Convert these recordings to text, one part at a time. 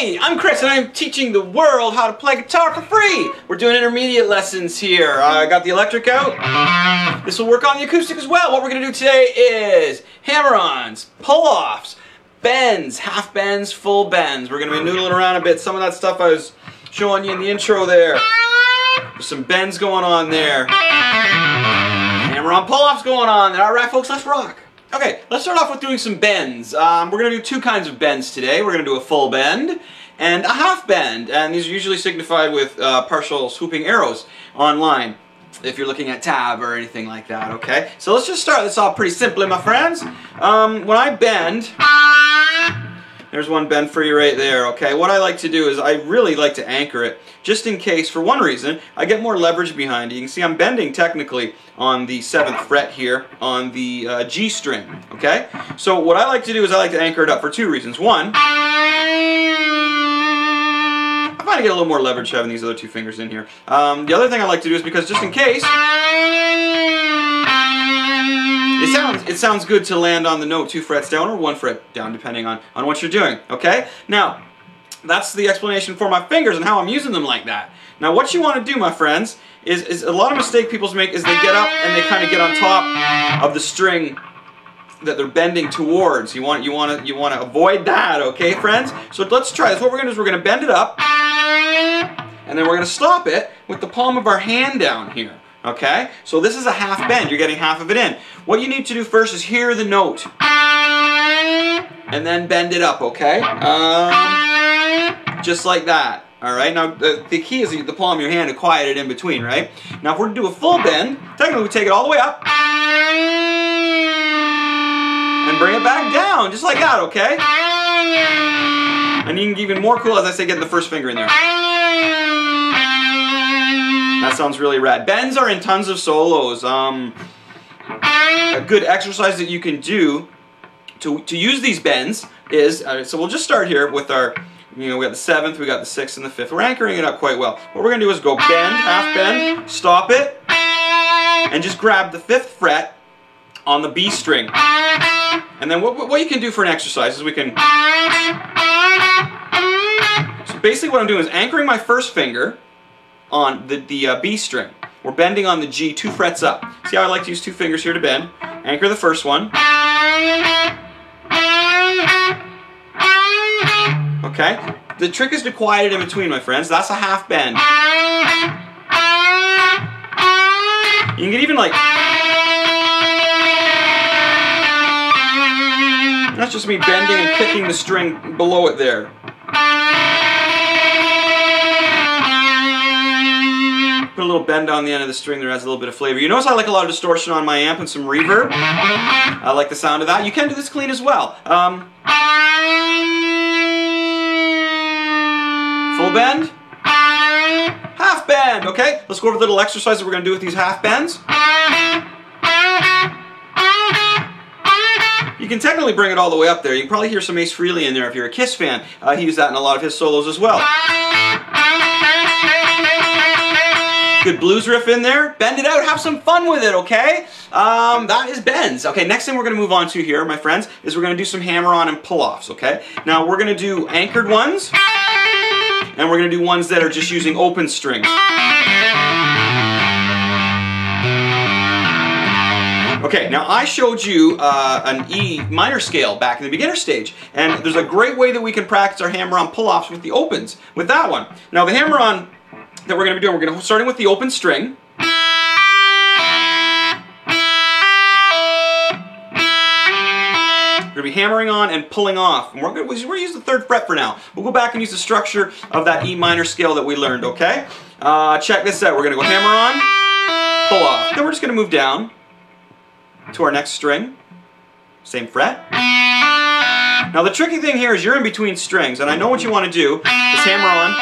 Hey, I'm Chris and I'm teaching the world how to play guitar for free. We're doing intermediate lessons here. I got the electric out. This will work on the acoustic as well. What we're going to do today is hammer-ons, pull-offs, bends, half bends, full bends. We're going to be noodling around a bit. Some of that stuff I was showing you in the intro there. There's some bends going on there. Hammer-on pull-offs going on there. Alright folks, let's rock. Okay, let's start off with doing some bends. We're going to do two kinds of bends today. We're going to do a full bend and a half bend. And these are usually signified with partial swooping arrows online, if you're looking at tab or anything like that, okay? So let's just start this off pretty simply, my friends. When I bend, there's one bend for you right there, okay? What I like to do is I really like to anchor it, just in case, for one reason, I get more leverage behind it. You can see I'm bending technically on the 7th fret here on the G string, okay? So what I like to do is I like to anchor it up for two reasons. One, I find I get a little more leverage having these other two fingers in here. The other thing I like to do is because just in case, it sounds good to land on the note 2 frets down or 1 fret down, depending on what you're doing, okay? Now, that's the explanation for my fingers and how I'm using them like that. Now, what you want to do, my friends, is a lot of mistake people make is they get up and they kind of get on top of the string that they're bending towards. You want to avoid that, okay, friends? So let's try this. What we're going to do is we're going to bend it up, and then we're going to stop it with the palm of our hand down here. Okay? So this is a half bend. You're getting half of it in. What you need to do first is hear the note. And then bend it up, okay? Just like that. Alright? Now, the key is the palm of your hand to quiet it in between, right? Now, if we're to do a full bend, technically we take it all the way up. And bring it back down, just like that, okay? And you can get even more cool, as I say, getting the first finger in there. That sounds really rad. Bends are in tons of solos. A good exercise that you can do to use these bends is, so we'll just start here with our, we got the 7th, we got the 6th and the 5th. We're anchoring it up quite well. What we're going to do is go bend, half bend, stop it, and just grab the 5th fret on the B string. And then what you can do for an exercise is we can, so basically what I'm doing is anchoring my first finger on the B string. We're bending on the G 2 frets up. See how I like to use 2 fingers here to bend? Anchor the first one. Okay? The trick is to quiet it in between, my friends. That's a half bend. You can get even like... That's just me bending and picking the string below it there. Put a little bend on the end of the string there, adds a little bit of flavor. You notice I like a lot of distortion on my amp and some reverb. I like the sound of that. You can do this clean as well. Full bend. Half bend, okay? Let's go over the little exercise that we're going to do with these half bends. You can technically bring it all the way up there. You can probably hear some Ace Frehley in there if you're a Kiss fan. He used that in a lot of his solos as well. Good blues riff in there. Bend it out. Have some fun with it, okay? That is bends. Okay, next thing we're going to move on to here, my friends, is we're going to do some hammer-on and pull-offs, okay? Now, we're going to do anchored ones, and we're going to do ones that are just using open strings. Okay, now I showed you an E minor scale back in the beginner stage, and there's a great way that we can practice our hammer-on pull-offs with the opens, with that one. Now, the hammer-on that we're going to be doing, we're going to starting with the open string. We're going to be hammering on and pulling off. And we're going to use the 3rd fret for now. We'll go back and use the structure of that E minor scale that we learned, okay? Check this out. We're going to go hammer on, pull off. Then we're just going to move down to our next string. Same fret. Now the tricky thing here is you're in between strings, and I know what you want to do is hammer on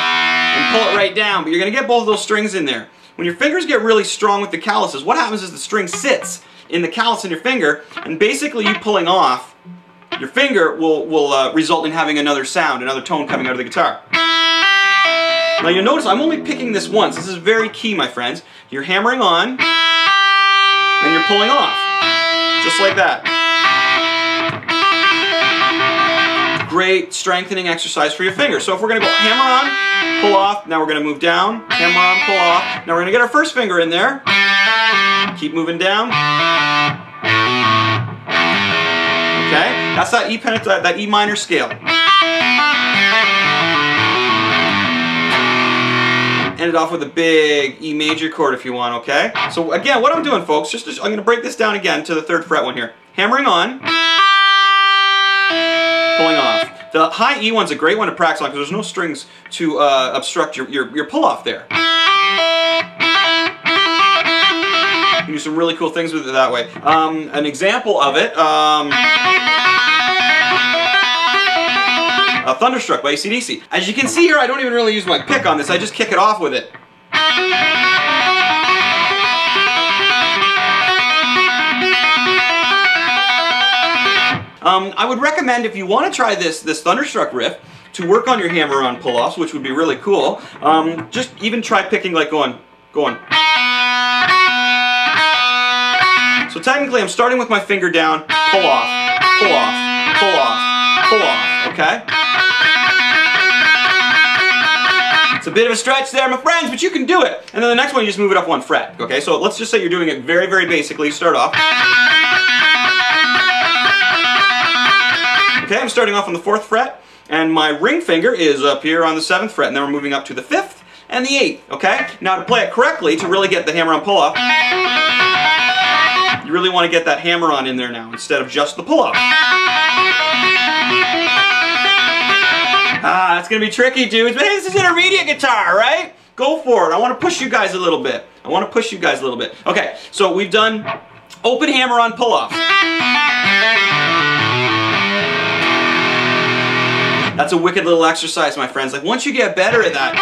and pull it right down, but you're going to get both of those strings in there. When your fingers get really strong with the calluses, what happens is the string sits in the callus in your finger, and basically you pulling off your finger will result in having another sound, another tone coming out of the guitar. Now you'll notice I'm only picking this once. This is very key, my friends. You're hammering on, and you're pulling off. Just like that. great strengthening exercise for your fingers. So if we're going to go hammer on, pull off, now we're going to move down, hammer on, pull off. Now we're going to get our first finger in there. Keep moving down. Okay, that's that E minor scale. End it off with a big E major chord if you want, okay? So again, what I'm doing, folks, I'm going to break this down again to the 3rd fret one here. Hammering on, pulling off. The high E one's a great one to practice on because there's no strings to obstruct your pull-off there. You can do some really cool things with it that way. An example of it, Thunderstruck by AC/DC. As you can see here, I don't even really use my pick on this, I just kick it off with it. I would recommend, if you want to try this Thunderstruck riff, to work on your hammer-on pull-offs, which would be really cool. Just even try picking like going. So technically I'm starting with my finger down, pull off, pull off, pull off, pull off, okay? It's a bit of a stretch there, my friends, but you can do it. And then the next one, you just move it up 1 fret, okay? So let's just say you're doing it very, very basically. You start off. Okay, I'm starting off on the 4th fret, and my ring finger is up here on the 7th fret, and then we're moving up to the 5th and the 8th, okay? Now to play it correctly, to really get the hammer-on pull-off, you really want to get that hammer-on in there now, instead of just the pull-off. It's going to be tricky, dudes, but hey, this is intermediate guitar, right? Go for it. I want to push you guys a little bit. Okay, so we've done open hammer-on pull-off. That's a wicked little exercise, my friends. Like, once you get better at that,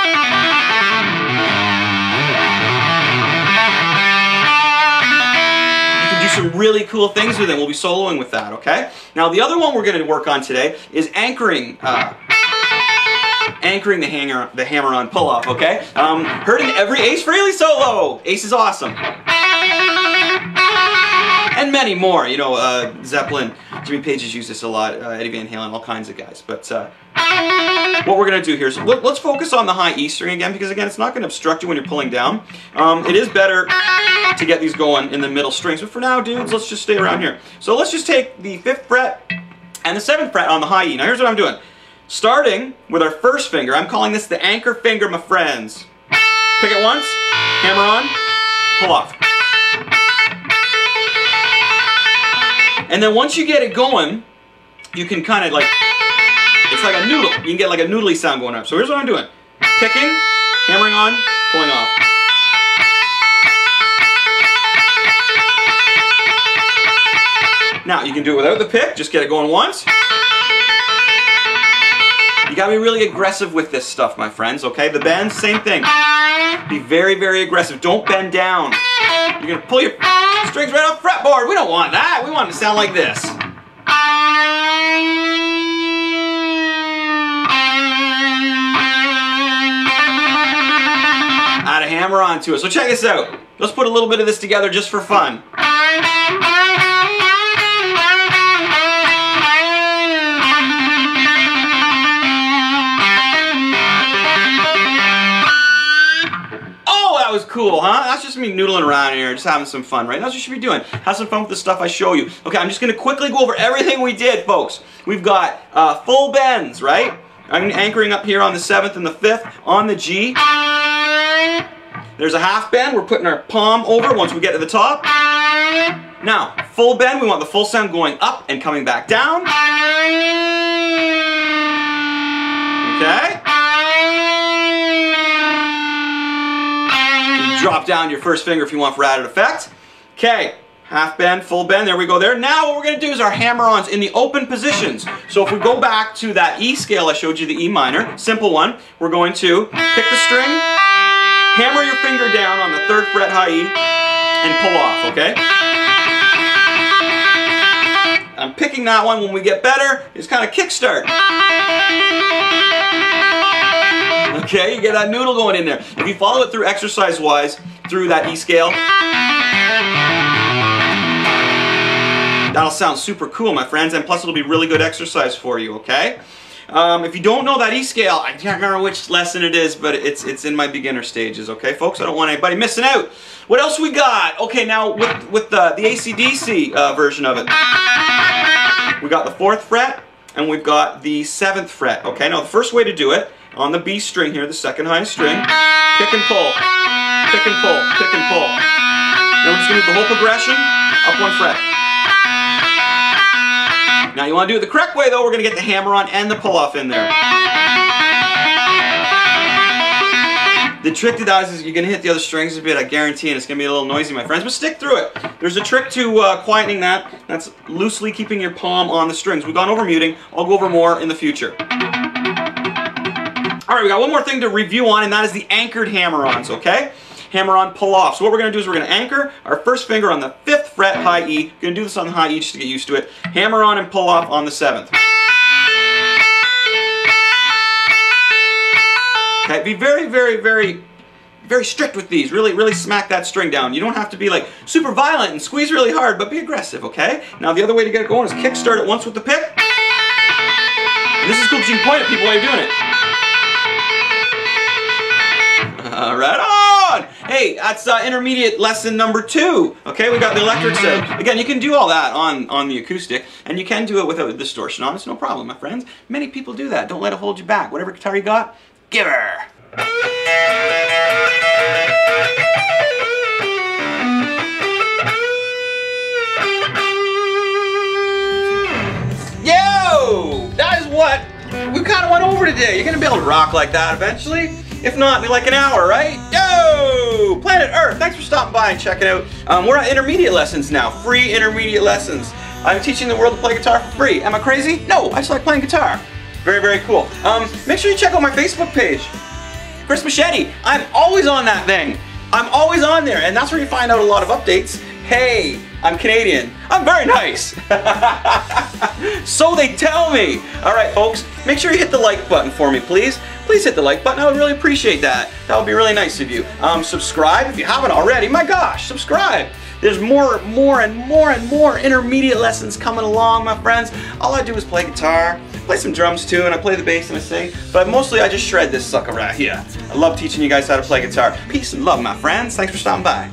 you can do some really cool things with it. We'll be soloing with that, okay? Now, the other one we're going to work on today is anchoring the hammer-on pull-off, okay? Heard in every Ace Frehley solo. Ace is awesome. And many more, you know, Zeppelin, Jimmy Page has used this a lot, Eddie Van Halen, all kinds of guys. But what we're going to do here is, let's focus on the high E string again, because again, it's not going to obstruct you when you're pulling down. It is better to get these going in the middle strings, but for now, dudes, let's just stay around here. So let's just take the 5th fret and the 7th fret on the high E. Now here's what I'm doing. Starting with our first finger, I'm calling this the anchor finger, my friends. Pick it once, hammer on, pull off. And then once you get it going, you can kind of like, it's like a noodle. You can get like a noodly sound going up. So here's what I'm doing. Picking, hammering on, pulling off. Now, you can do it without the pick. Just get it going once. You gotta be really aggressive with this stuff, my friends, okay? The bends, same thing. Be very, very aggressive. Don't bend down. You're gonna pull your strings right off the fretboard. We don't want that. We want it to sound like this. Add a hammer onto it. So check this out. Let's put a little bit of this together just for fun. That was cool, huh? That's just me noodling around here, just having some fun, right? That's what you should be doing. Have some fun with the stuff I show you. Okay, I'm just going to quickly go over everything we did, folks. We've got full bends, right? I'm anchoring up here on the 7th and the 5th on the G. There's a half bend. We're putting our palm over once we get to the top. Now, full bend, we want the full sound going up and coming back down. Okay? Drop down your first finger if you want for added effect. Okay, half bend, full bend, there we go there. Now what we're going to do is our hammer-ons in the open positions. So if we go back to that E scale I showed you, the E minor, simple one, we're going to pick the string, hammer your finger down on the 3rd fret high E, and pull off, okay? I'm picking that one. When we get better, it's kind of kickstart. Okay, you get that noodle going in there. If you follow it through exercise-wise, through that E scale, that'll sound super cool, my friends, and plus it'll be really good exercise for you, okay? If you don't know that E scale, I can't remember which lesson it is, but it's in my beginner stages, okay, folks? I don't want anybody missing out. What else we got? Okay, now with the AC/DC version of it, we got the 4th fret and we've got the 7th fret. Okay, now the first way to do it, on the B string here, the 2nd highest string, pick and pull, pick and pull, pick and pull. Now we're just going to do the whole progression, up 1 fret. Now you want to do it the correct way though, we're going to get the hammer-on and the pull-off in there. The trick to that is you're going to hit the other strings a bit, I guarantee, and it's going to be a little noisy, my friends, but stick through it. There's a trick to quietening that. That's loosely keeping your palm on the strings. We've gone over muting. I'll go over more in the future. Alright, we got one more thing to review on, and that is the anchored hammer-ons, okay? Hammer-on pull-off. So what we're going to do is we're going to anchor our first finger on the 5th fret, high E. Going to do this on the high E just to get used to it. Hammer-on and pull-off on the 7th. Okay, be very, very, very, very strict with these. Really, really smack that string down. You don't have to be like super violent and squeeze really hard, but be aggressive, okay? Now the other way to get it going is kick start it once with the pick. And this is cool because you can point at people while you're doing it. Right on! Hey, that's intermediate lesson number 2. Okay, we got the electrics out. Again, you can do all that on the acoustic, and you can do it without a distortion on. It's no problem, my friends. Many people do that. Don't let it hold you back. Whatever guitar you got, give her! Yo! That is what we kind of went over today. You're going to be able to rock like that eventually. If not, in like an hour, right? Yo! Planet Earth, thanks for stopping by and checking out. We're at intermediate lessons now. Free intermediate lessons. I'm teaching the world to play guitar for free. Am I crazy? No, I just like playing guitar. Very, very cool. Make sure you check out my Facebook page. Chris Machete. I'm always on that thing. I'm always on there, and that's where you find out a lot of updates. Hey, I'm Canadian. I'm very nice. So they tell me. All right, folks, make sure you hit the like button for me, please. Please hit the like button. I would really appreciate that. That would be really nice of you. Subscribe if you haven't already. My gosh, subscribe. There's more intermediate lessons coming along, my friends. All I do is play guitar, play some drums too, and I play the bass and I sing. But mostly I just shred this sucker right here. I love teaching you guys how to play guitar. Peace and love, my friends. Thanks for stopping by.